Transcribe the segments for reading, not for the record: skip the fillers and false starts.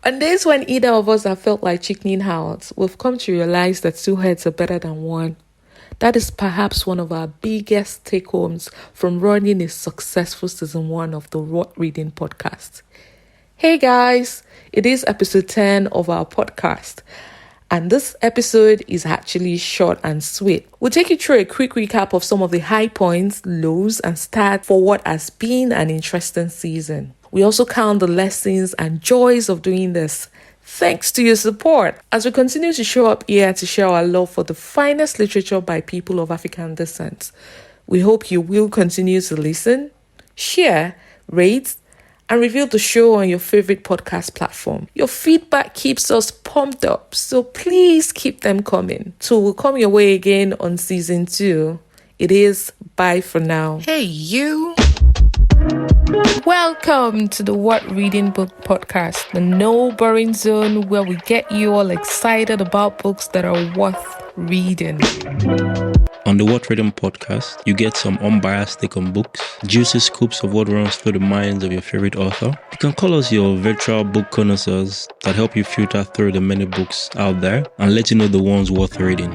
On days when either of us have felt like chickening out, we've come to realize that two heads are better than one. That is perhaps one of our biggest take-homes from running a successful season 1 of the What Reading podcast. Hey guys, it is episode 10 of our podcast. And this episode is actually short and sweet. We'll take you through a quick recap of some of the high points, lows, and stats for what has been an interesting season. We also count the lessons and joys of doing this. Thanks to your support as we continue to show up here to share our love for the finest literature by people of African descent. We hope you will continue to listen, share, rate, and review the show on your favorite podcast platform. Your feedback keeps us pumped up, so please keep them coming. So we'll come your way again on season 2. It is bye for now. Hey you! Welcome to the What Reading Book podcast, the no boring zone where we get you all excited about books that are worth reading. On the What Reading podcast, you get some unbiased take on books, juicy scoops of what runs through the minds of your favorite author. You can call us your virtual book connoisseurs that help you filter through the many books out there and let you know the ones worth reading.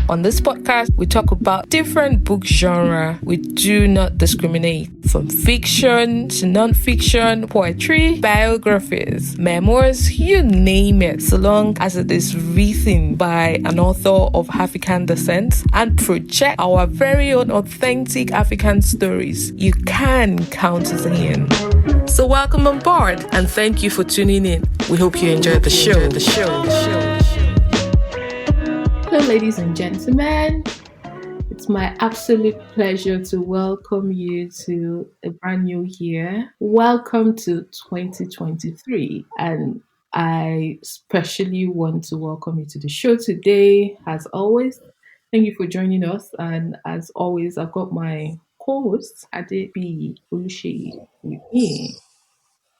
On this podcast, we talk about different book genre. We do not discriminate. From fiction to non-fiction, poetry, biographies, memoirs, you name it, so long as it is written by an author of African descent and project our very own authentic African stories. You can count us in. So welcome on board and thank you for tuning in. We hope you enjoyed the show. Hello, ladies and gentlemen. It's my absolute pleasure to welcome you to a brand new year. Welcome to 2023. And I especially want to welcome you to the show today. As always, thank you for joining us. And as always, I've got my co-host, Adebi Oluseyi, with me.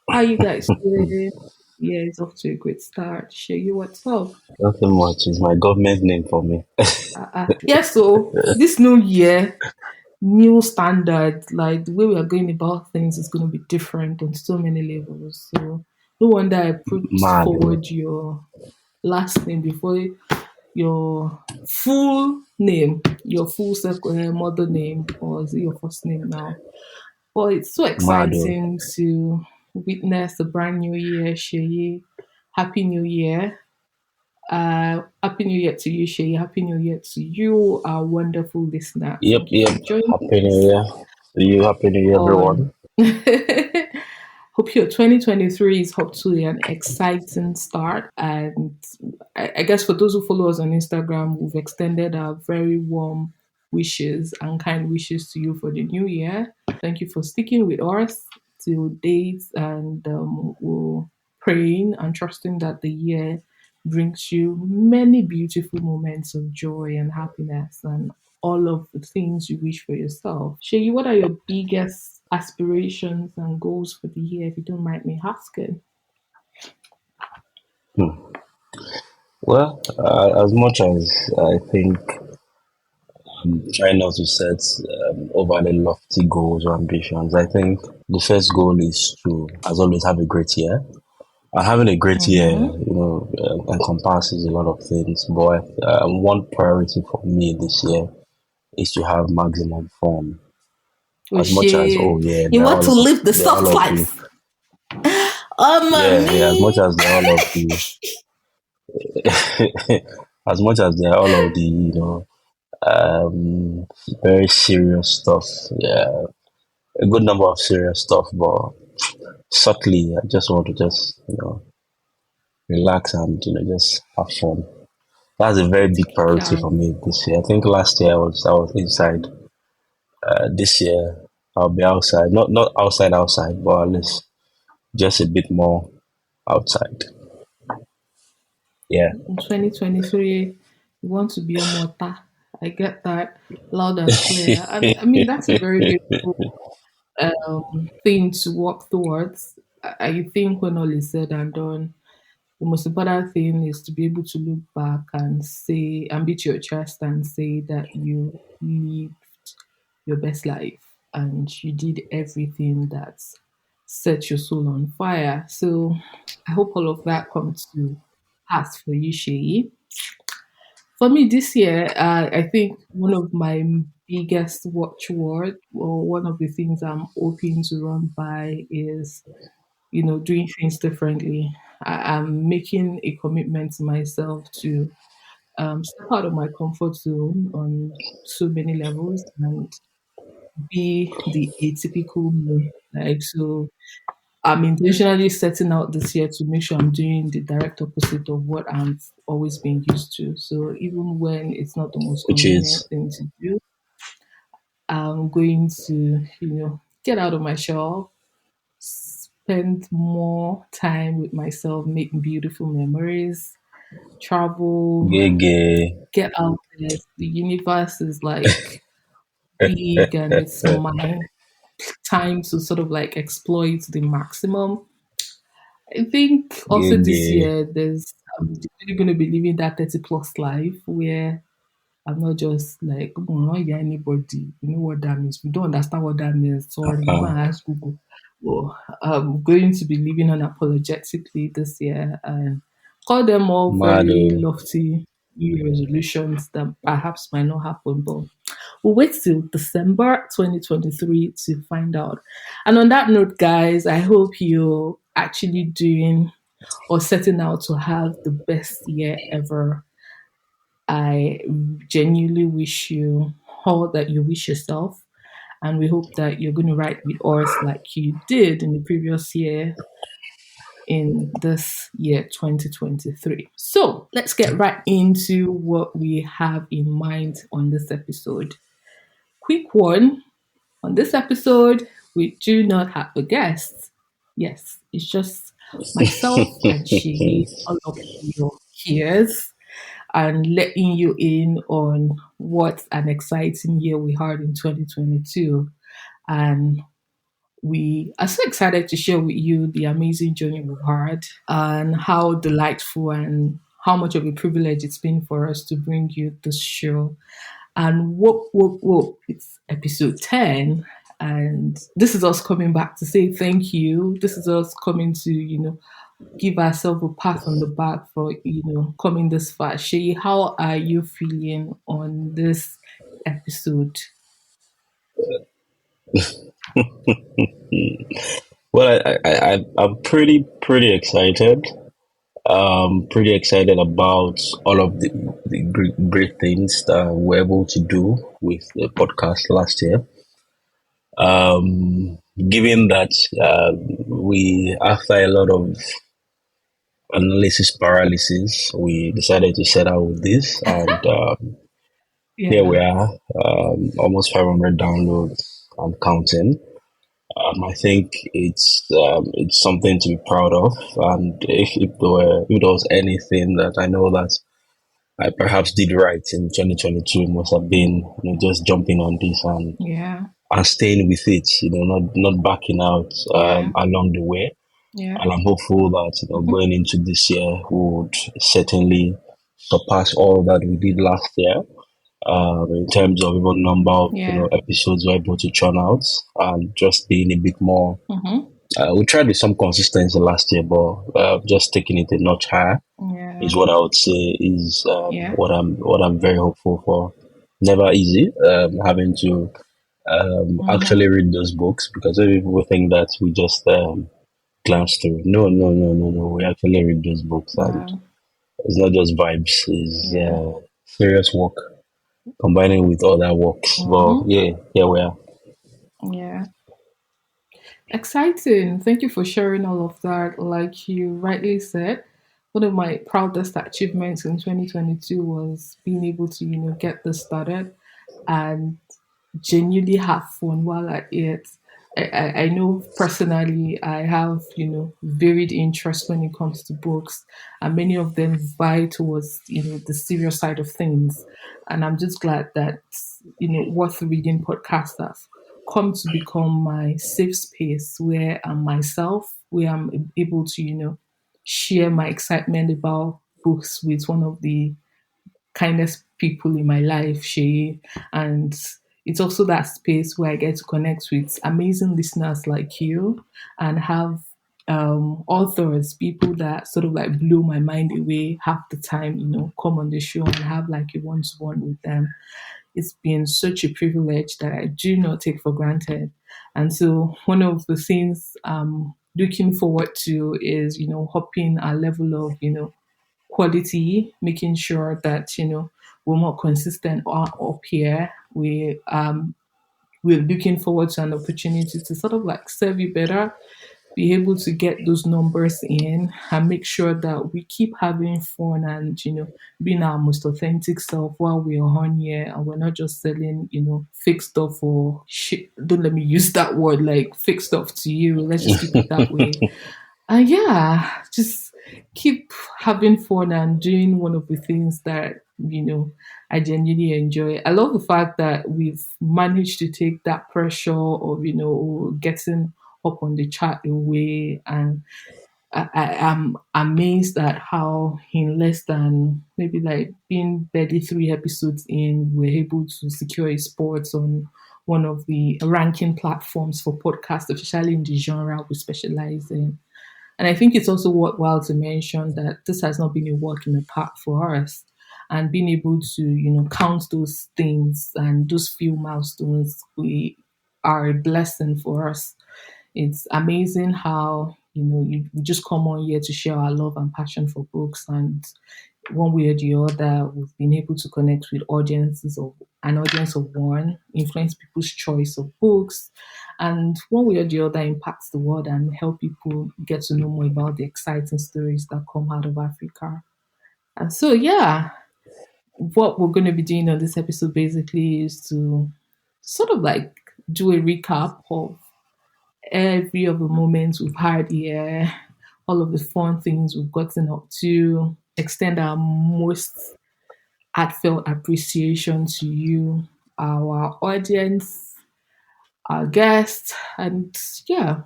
How are you guys doing? Yeah, it's off to a great start. Sheyi, what's up? Nothing much. It's my government name for me. Yeah, so this new year, new standard, like the way we are going about things is going to be different on so many levels. So no wonder I put Mad. forward your last name before your full name, your full mother name, or is it your first name now? Well, it's so exciting to witness a brand new year, Sheyi. Happy New Year. Happy New Year to you, Sheyi. Happy New Year to you, our wonderful listener. Yep. Happy New Year to you. Happy New Year, everyone. Hope your 2023 is up to an exciting start. And I guess for those who follow us on Instagram, we've extended our very warm wishes and kind wishes to you for the new year. Thank you for sticking with us till date, and we're praying and trusting that the year brings you many beautiful moments of joy and happiness and all of the things you wish for yourself. Sheyi, what are your biggest aspirations and goals for the year, if you don't mind me asking? Well, as much as I think I'm trying not to set overly lofty goals or ambitions, I think the first goal is to, as always, have a great year. Having a great year, encompasses a lot of things, but one priority for me this year is to have maximum fun. As much as you want to live the soft life. As much as they're all of the as much as they're all of the very serious stuff. Yeah, a good number of serious stuff, but subtly, I just want to relax and just have fun. That's a very big priority for me this year. I think last year I was inside. This year I'll be outside. Not outside, but at least just a bit more outside. Yeah. In 2023, you want to be a mota. I get that loud and clear. And I mean, that's a very beautiful thing to work towards. I think when all is said and done, the most important thing is to be able to look back and say, and beat your chest and say that you lived your best life and you did everything that set your soul on fire. So I hope all of that comes to pass for you, Shay. For me this year, I think one of my biggest watchword, or one of the things I'm hoping to run by, is doing things differently. I'm making a commitment to myself to step out of my comfort zone on so many levels and be the atypical me. Like, so I'm intentionally setting out this year to make sure I'm doing the direct opposite of what I've always been used to. So even when it's not the most which convenient is thing to do, I'm going to, get out of my shell, spend more time with myself, make beautiful memories, travel, gay gay. get out there. The universe is like big and it's my time to sort of like exploit the maximum. I think Gay also this gay. year I'm really going to be living that 30 plus life where I'm not just like, "Oh, I'm not hear anybody. You know what that means? If you don't understand what that means, sorry, go Uh-uh. and ask Google." Well, I'm going to be living unapologetically this year and call them all Mad very oh. lofty New Year resolutions that perhaps might not happen, but we'll wait till December 2023 to find out. And on that note, guys, I hope you're actually doing or setting out to have the best year ever. I genuinely wish you all that you wish yourself. And we hope that you're going to write with us like you did in the previous year, in this year 2023. So let's get right into what we have in mind on this episode. Quick one, on this episode, we do not have a guest. Yes, it's just myself and she, all of your ears, and letting you in on what an exciting year we had in 2022. And we are so excited to share with you the amazing journey we've had and how delightful and how much of a privilege it's been for us to bring you this show. And whoop, whoop, whoop, it's episode 10. And this is us coming back to say thank you. This is us coming to, give ourselves a pat on the back for, coming this far. Shay, how are you feeling on this episode? Well, I'm pretty excited. Pretty excited about all of the great things that we're able to do with the podcast last year. Given that we, after a lot of analysis paralysis, we decided to set out with this, and here we Yeah, are, almost 500 downloads and counting. I think it's something to be proud of, and if there was anything that I know that I perhaps did right in 2022, must have been just jumping on this yeah, and staying with it, not backing out yeah, along the way. yeah. And I'm hopeful that Mhm. going into this year we would certainly surpass all that we did last year. In terms of even number of Yeah. episodes we're able to churn out, and just being a bit more. Mm-hmm. We tried with some consistency last year, but just taking it a notch higher Yeah. is what I would say is Yeah. what I'm very hopeful for. Never easy having to Mm-hmm. actually read those books, because many people think that we just glance through. No, no, no, no, no. We actually read those books, and Wow. it's not just vibes. It's Yeah. serious work combining with other works. But Mm-hmm. yeah, here we are. Yeah. Exciting. Thank you for sharing all of that. Like you rightly said, one of my proudest achievements in 2022 was being able to, get this started and genuinely have fun while at it. I know personally I have, varied interests when it comes to books, and many of them vie towards, the serious side of things. And I'm just glad that, Worth Reading podcast have come to become my safe space where I'm myself, where I'm able to, share my excitement about books with one of the kindest people in my life, Shay. And it's also that space where I get to connect with amazing listeners like you and have authors, people that sort of like blow my mind away half the time, come on the show and have like a one-to-one with them. It's been such a privilege that I do not take for granted. And so one of the things I'm looking forward to is, upping our level of, quality, making sure that, we're more consistent up here. We're looking forward to an opportunity to sort of like serve you better, be able to get those numbers in and make sure that we keep having fun and, being our most authentic self while we're on here and we're not just selling, fake stuff or shit. Don't let me use that word, like fake stuff to you. Let's just keep it that way. And yeah, just keep having fun and doing one of the things that, I genuinely enjoy. I love the fact that we've managed to take that pressure of, getting up on the chart away. And I am amazed at how in less than maybe like being barely 3 episodes in, we're able to secure a spot on one of the ranking platforms for podcasts, especially in the genre we specialize in. And I think it's also worthwhile to mention that this has not been a walk in the park for us. And being able to, count those things and those few milestones, we are a blessing for us. It's amazing how, you just come on here to share our love and passion for books, and one way or the other, we've been able to connect with an audience of one, influence people's choice of books, and one way or the other impacts the world and help people get to know more about the exciting stories that come out of Africa. And so, yeah, what we're going to be doing on this episode basically is to sort of like do a recap of every of the moments we've had here, all of the fun things we've gotten up to, extend our most heartfelt appreciation to you, our audience, our guests, and yeah,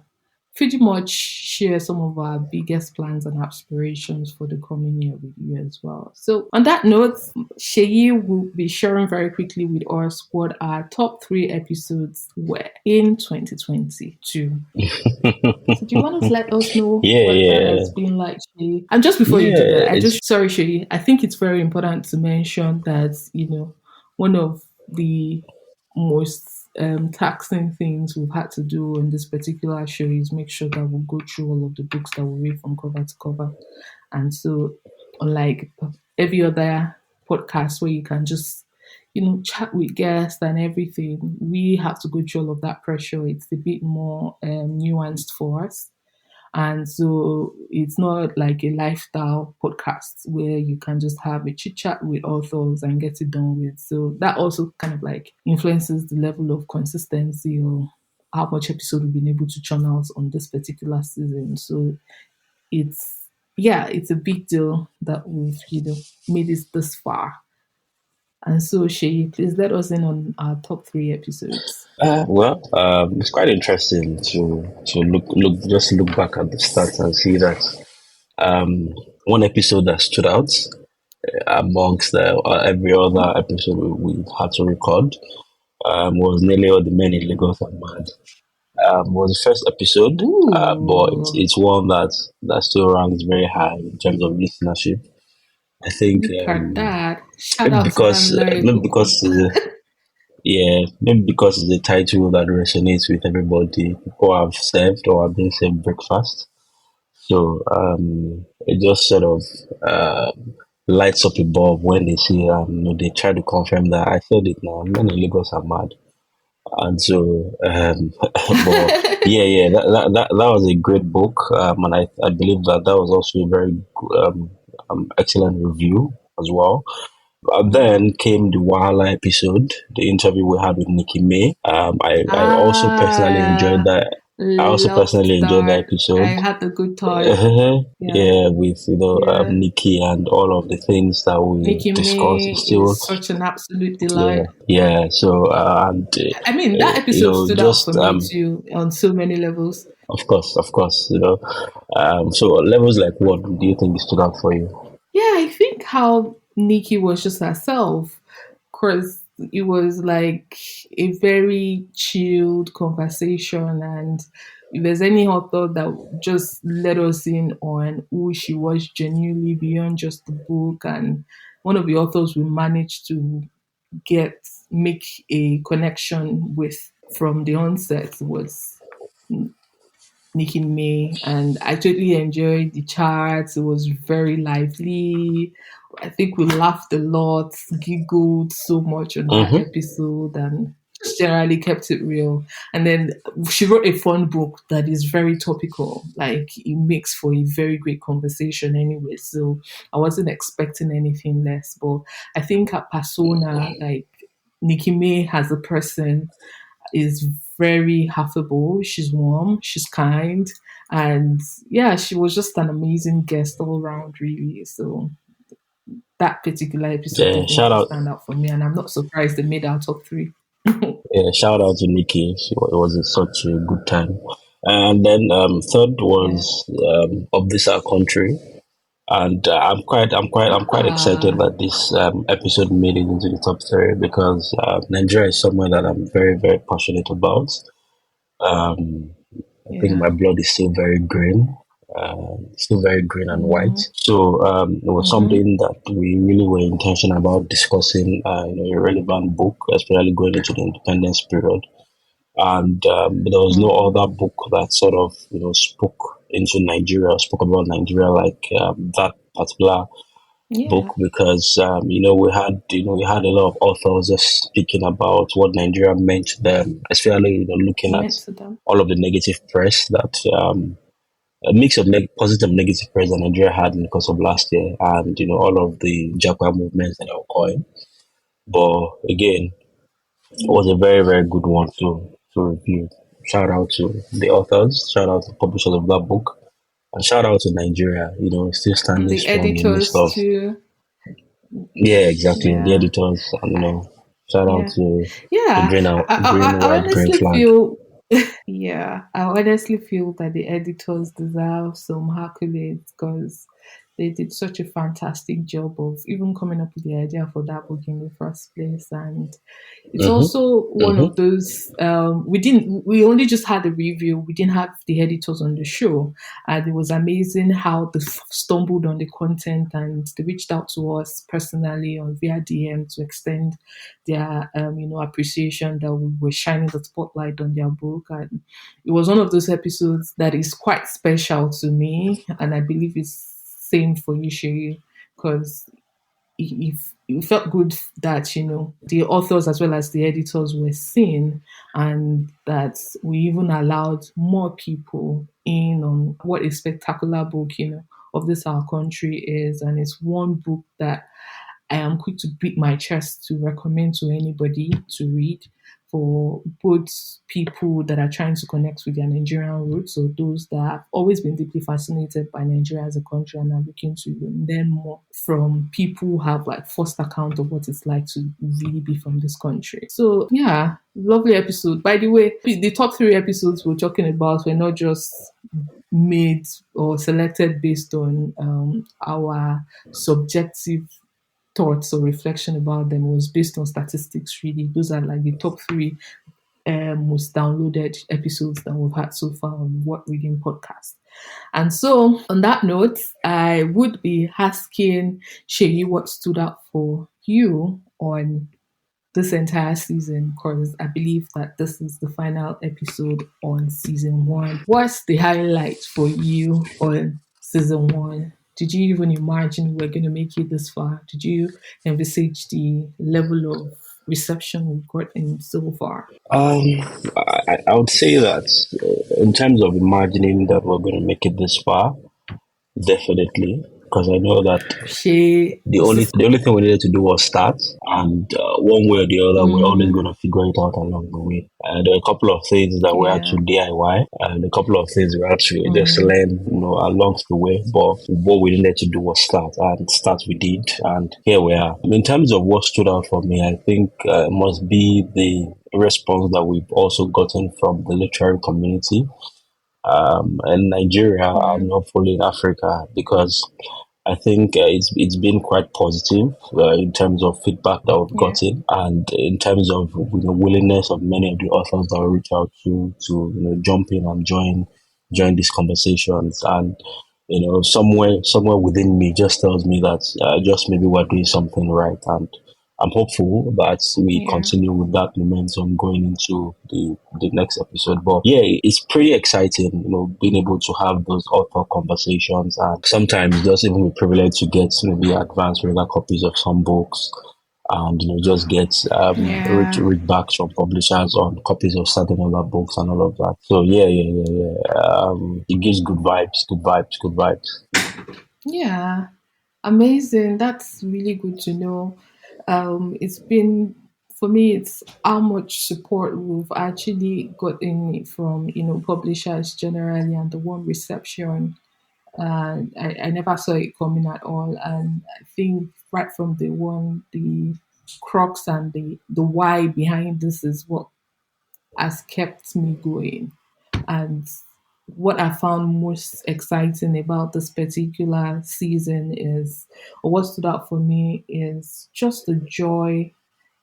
pretty much share some of our biggest plans and aspirations for the coming year with you as well. So, on that note, Sheyi will be sharing very quickly with us what our top 3 episodes were in 2022. So, do you want to let us know what that Yeah, has been like, Sheyi? And just before you do yeah. that, It's sorry, Sheyi, I think it's very important to mention that, one of the most taxing things we've had to do in this particular show is make sure that we go through all of the books that we read from cover to cover. And so, unlike every other podcast where you can just, chat with guests and everything, we have to go through all of that pressure. It's a bit more nuanced for us. And so it's not like a lifestyle podcast where you can just have a chit chat with authors and get it done with. So that also kind of like influences the level of consistency or how much episode we've been able to churn out on this particular season. So it's a big deal that we've, made it this far. And so Shay, please let us in on our top 3 episodes. it's quite interesting to look back at the stats and see that one episode that stood out amongst every other episode we had to record was Nearly All the Men in Lagos Are Mad. Was the first episode, but it's one that still ranks very high in terms of listenership. I think Look at that. Shout maybe out to because maybe Damilare. because maybe because it's a title that resonates with everybody. People have served or have been served breakfast, so it just sort of lights up a bulb when they see they try to confirm that I said it now. Men in Lagos are mad. And so, but that was a great book, and I believe that was also a very excellent review as well. Then came the Wahala episode, the interview we had with Nikki May. I also personally enjoyed Ah, that. I also loved personally enjoyed that that. I episode. had a good time. Yeah, Yeah, with yeah. Nikki and all of the things that we Nicki discussed. May It's still is such an absolute yeah, delight. yeah. So and I mean, that episode stood out for just me too on so many levels. of course, so levels like what do you think stood out for you? Yeah, I think how Nikki was just herself, because it was like a very chilled conversation, and if there's any author that just let us in on who she was genuinely beyond just the book, and one of the authors we managed to make a connection with from the onset was Nikki May, and I totally enjoyed the charts. It was very lively. I think we laughed a lot, giggled so much on that Mm-hmm. episode, and just generally kept it real. And then she wrote a fun book that is very topical. Like, it makes for a very great conversation anyway. So I wasn't expecting anything less. But I think her persona, like Nikki May as a person, is very affable. She's warm, she's kind, and yeah, she was just an amazing guest all around, really. So that particular episode Yeah, definitely stand out for me, and I'm not surprised they made our top three. shout out to Nikki. It was such a good time. And then third Yeah. was of this our country, and I'm quite excited Ah, that this episode made it into the top three because Nigeria is somewhere that I'm very very passionate about. Um, I think yeah. my blood is still very green and white. Mm-hmm. So it was Mm-hmm. something that we really were intentional about discussing, a relevant book, especially going into the independence period. And there was no Mm-hmm. other book that sort of spoke into Nigeria, spoke about Nigeria like that particular book Yeah. because we had a lot of authors just speaking about what Nigeria meant to them, especially looking at Meant to them. all of the negative press that a mix of positive and negative press that Nigeria had in the course of last year, and all of the Japa movements that are going. But again, it was a very very good one to review. Shout out to the authors, shout out to the publishers of that book, and shout out to Nigeria. Still And standing the strong in the midst editors of. too. Yeah, exactly. The Yeah. editors, and shout out Yeah. to the Yeah. green, I white, green honestly flag. feel Yeah, I honestly feel that the editors deserve some accolades because they did such a fantastic job of even coming up with the idea for that book in the first place. And it's Mm-hmm. also one Mm-hmm. of those we only just had a review, we didn't have the editors on the show, and it was amazing how they stumbled on the content and they reached out to us personally on via DM to extend their appreciation that we were shining the spotlight on their book. And it was one of those episodes that is quite special to me, and I believe it's same for you, Sherry, because it felt good that the authors as well as the editors were seen, and that we even allowed more people in on what a spectacular book of this our country is. And it's one book that I am quick to beat my chest to recommend to anybody to read, for both people that are trying to connect with their Nigerian roots, or those that have always been deeply fascinated by Nigeria as a country and are looking to learn more from people who have like first account of what it's like to really be from this country. So yeah, lovely episode. By the way, the top three episodes we're talking about were not just made or selected based on our subjective thoughts or reflection about them. Was based on statistics, really. Those are like the top three most downloaded episodes that we've had so far on What Reading Podcast. And so, on that note, I would be asking Shay what stood out for you on this entire season, because I believe that this is the final episode on season one. What's the highlight for you on season one? Did you even imagine we were going to make it this far? Did you envisage the level of reception we've gotten so far? Um, I would say that in terms of imagining that we're going to make it this far, definitely, because I know that Shay, the only thing we needed to do was start, and one way or the other, we're always mm-hmm, going to figure it out along the way. There are a couple of things that we had to yeah, DIY, and a couple of things we had to just mm, learn, along the way. But what we needed to do was start, and start we did, and here we are. In terms of what stood out for me, I think must be the response that we've also gotten from the literary community in Nigeria and mm, hopefully in Africa, because I think it's been quite positive in terms of feedback that we've Yeah. gotten, and in terms of willingness of many of the authors that we reach out to jump in and join these conversations. And somewhere within me just tells me that just maybe we're doing something right, and I'm hopeful that we Yeah. continue with that momentum going into the next episode. But yeah, it's pretty exciting, being able to have those author conversations, and sometimes just even be privileged to get maybe advanced reader copies of some books, and just get Yeah. readbacks from publishers on copies of certain other books and all of that. So yeah. It gives good vibes. Yeah. Amazing. That's really good to know. It's been for me. It's how much support we've actually gotten from publishers generally, and the warm reception. I never saw it coming at all, and I think right from the one, the crux and the why behind this is what has kept me going. And what I found most exciting about this particular season is, or what stood out for me is just the joy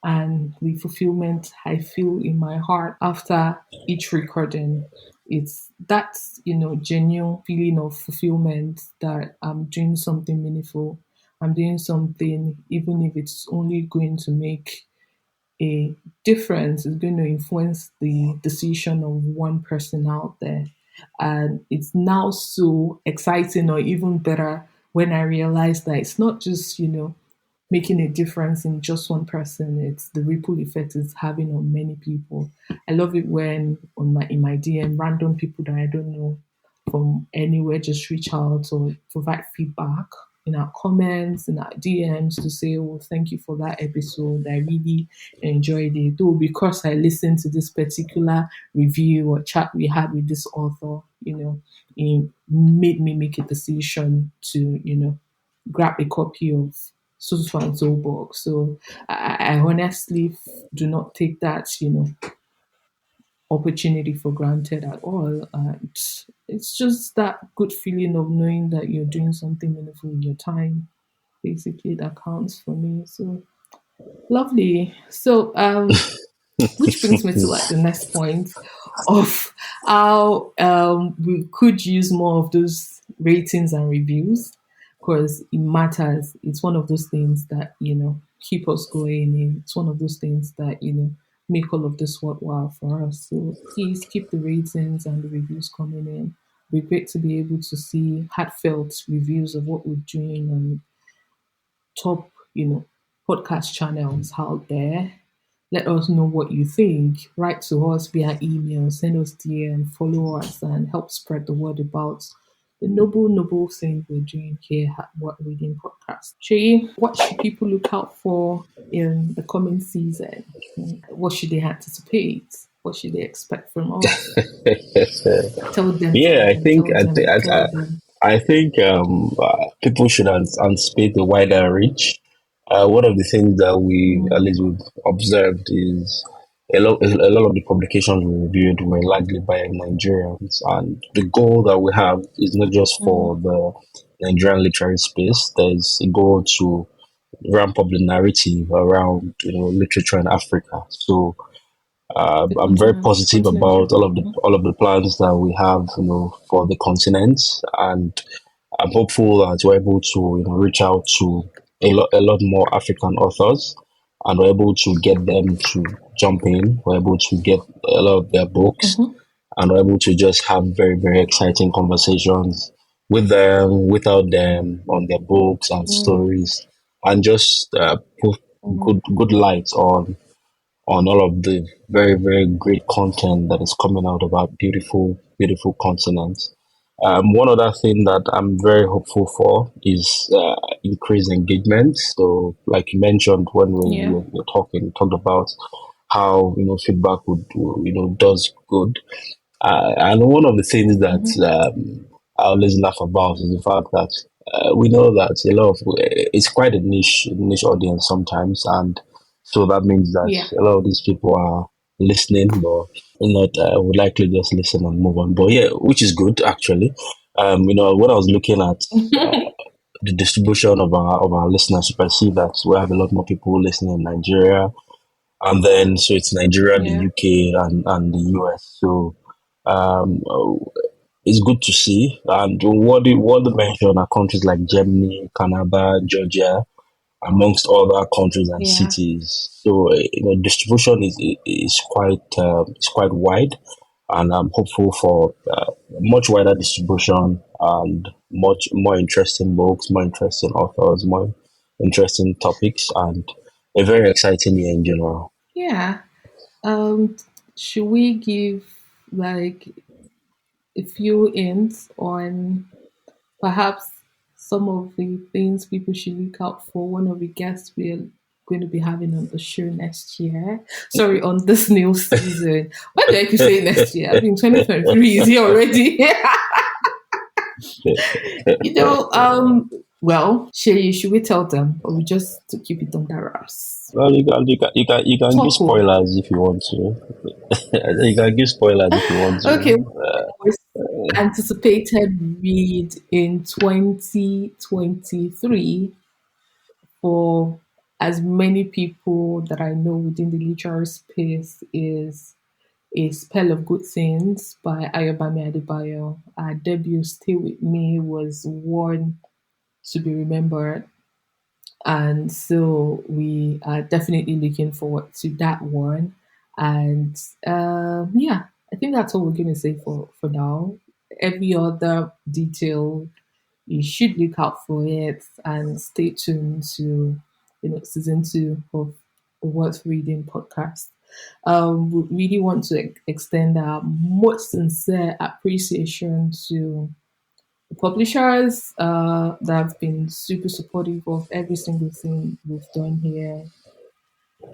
and the fulfillment I feel in my heart after each recording. It's that, genuine feeling of fulfillment that I'm doing something meaningful. I'm doing something, even if it's only going to make a difference, is going to influence the decision of one person out there. And it's now so exciting, or even better, when I realize that it's not just, making a difference in just one person. It's the ripple effect it's having on many people. I love it when in my DM, random people that I don't know from anywhere just reach out or provide feedback in our comments, in our DMs to say, oh, thank you for that episode. I really enjoyed it. Though because I listened to this particular review or chat we had with this author, it made me make a decision to, grab a copy of so and so book. So I honestly do not take that, opportunity for granted at all. And it's just that good feeling of knowing that you're doing something meaningful in your time. Basically, that counts for me. So lovely. So which brings me to like the next point of how we could use more of those ratings and reviews, because it matters. It's one of those things that keep us going. It's one of those things that make all of this worthwhile for us. So please keep the ratings and the reviews coming in. It'd be great to be able to see heartfelt reviews of what we're doing on top, podcast channels out there. Let us know what you think. Write to us via email, send us DM, follow us, and help spread the word about the noble thing we're doing here at What Reading Podcast. Shay, what should people look out for in the coming season? What should they anticipate? What should they expect from us? Tell them, tell Yeah, I them, think tell I them, think tell them. I think people should anticipate a wider reach. One of the things that at least we've observed, is a lot of the publications we reviewed were largely by Nigerians, and the goal that we have is not just for the Nigerian literary space. There's a goal to ramp up the narrative around literature in Africa. So The I'm very positive continent about generally. all of the plans that we have, for the continent, and I'm hopeful that we're able to, reach out to a lot more African authors, and we're able to get them to jump in. We're able to get a lot of their books, and we're able to just have very, very exciting conversations with them, without them, on their books and stories, and just put good light on all of the very, very great content that is coming out of our beautiful, beautiful continent. One other thing that I'm very hopeful for is increased engagement. So, like you mentioned when Yeah. we talked about how feedback would does good. And one of the things that I always laugh about is the fact that we know that it's quite a niche audience sometimes, and so that means that Yeah. a lot of these people are listening, but not would likely just listen and move on. But yeah, which is good actually. When I was looking at the distribution of our listeners. You can see that we have a lot more people listening in Nigeria, and then so it's Nigeria, the Yeah. UK, and the US. So um, it's good to see. And what they mention are countries like Germany, Canada, Georgia, amongst other countries and Yeah. cities. So distribution is quite wide, and I'm hopeful for much wider distribution and much more interesting books, more interesting authors, more interesting topics, and a very exciting year in general. Yeah. Um, should we give like a few hints on perhaps some of the things people should look out for? One of the guests we're going to be having on the show next year. Sorry, on this new season. Why do I keep saying next year? I mean, 2023 is here already. Well, Shay, should we tell them or we just to keep it under us? Well, you can give Talk. spoilers if you want to. You can give spoilers if you want Okay. to. Anticipated read in 2023 for as many people that I know within the literary space is A Spell of Good Things by Ayobami Adebayo. Our debut, Stay With Me, was one to be remembered. And so we are definitely looking forward to that one. And yeah, I think that's all we're going to say for now. Every other detail, you should look out for it and stay tuned to season 2 of the Worth Reading podcast. We really want to extend our most sincere appreciation to the publishers that have been super supportive of every single thing we've done here.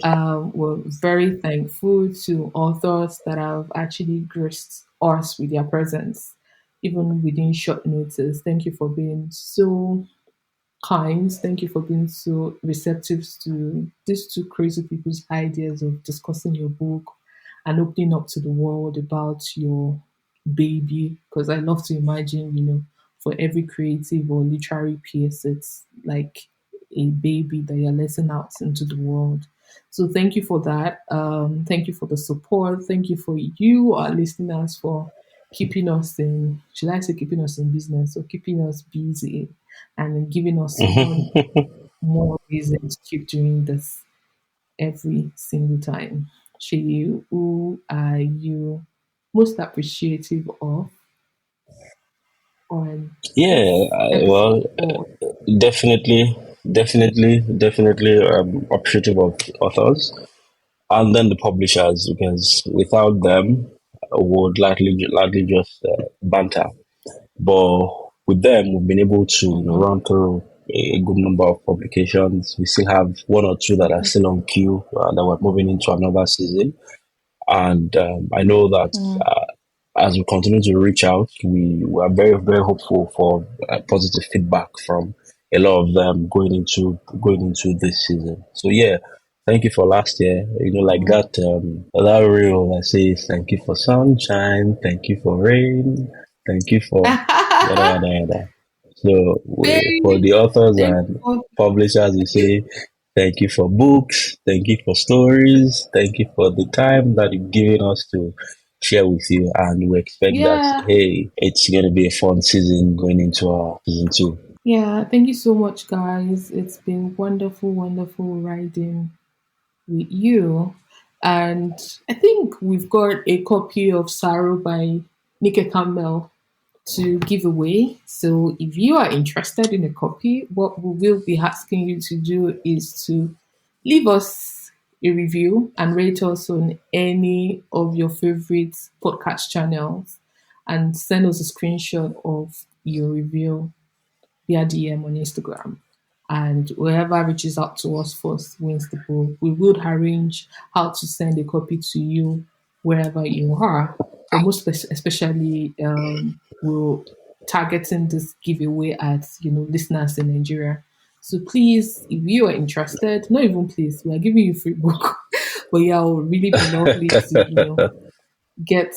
We're very thankful to authors that have actually graced us with their presence, even within short notice. Thank you for being so kind. Thank you for being so receptive to these two crazy people's ideas of discussing your book and opening up to the world about your baby. Because I love to imagine, for every creative or literary piece, it's like a baby that you're letting out into the world. So thank you for that. Thank you for the support. Thank you for you, our listeners, for keeping us in, should I say keeping us in business or keeping us busy and giving us one more reason to keep doing this every single time. Shay, who are you most appreciative of on Yeah, this episode? well, Or definitely appreciative of authors and then the publishers because without them, would likely just banter. But with them, we've been able to run through a good number of publications. We still have one or two that are still on queue that we're moving into another season. And I know that mm, as we continue to reach out, we are very, very hopeful for positive feedback from a lot of them going into this season. So yeah, thank you for last year. Like mm. that reel that says thank you for sunshine, thank you for rain, thank you for yada yada yada. So for Baby, the authors thank and you. publishers, we say thank you for books, thank you for stories, thank you for the time that you've given us to share with you. And we expect that, Yeah, hey, it's going to be a fun season going into our season 2. yeah. Thank you so much, guys. It's been wonderful, wonderful riding with you. And I think we've got a copy of Sorrow by Nika Campbell to give away. So if you are interested in a copy, what we will be asking you to do is to leave us a review and rate us on any of your favorite podcast channels and send us a screenshot of your review via DM on Instagram. And whoever reaches out to us first wins the book. We would arrange how to send a copy to you wherever you are. But most especially, we're targeting this giveaway at listeners in Nigeria. So please, if you are interested, not even please, we are giving you free book. But yeah, it would really be lovely to get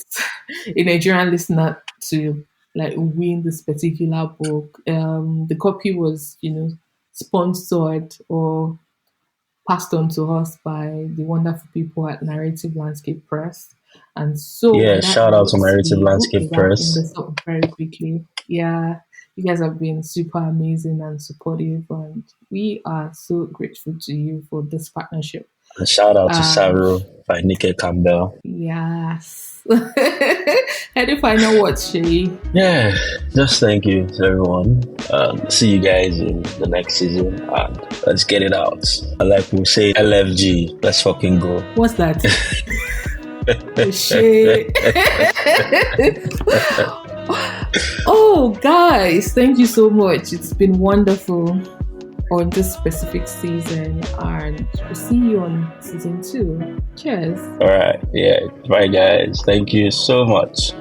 a Nigerian listener to like win this particular book. The copy was, sponsored or passed on to us by the wonderful people at Narrative Landscape Press. And so Yeah, with that shout out to note, Narrative the book Landscape is wrapping Press. this up very quickly. Yeah, you guys have been super amazing and supportive, and we are so grateful to you for this partnership. And shout out to Um, Saru by Nike Campbell. yes. Any final words, Shay? Yeah, just thank you to everyone. See you guys in the next season, and let's get it out. Like we say, LFG, let's fucking go. What's that? Shit. Oh, guys, thank you so much. It's been wonderful on this specific season, and we'll see you on season 2. Cheers. All right, yeah, bye guys. Thank you so much.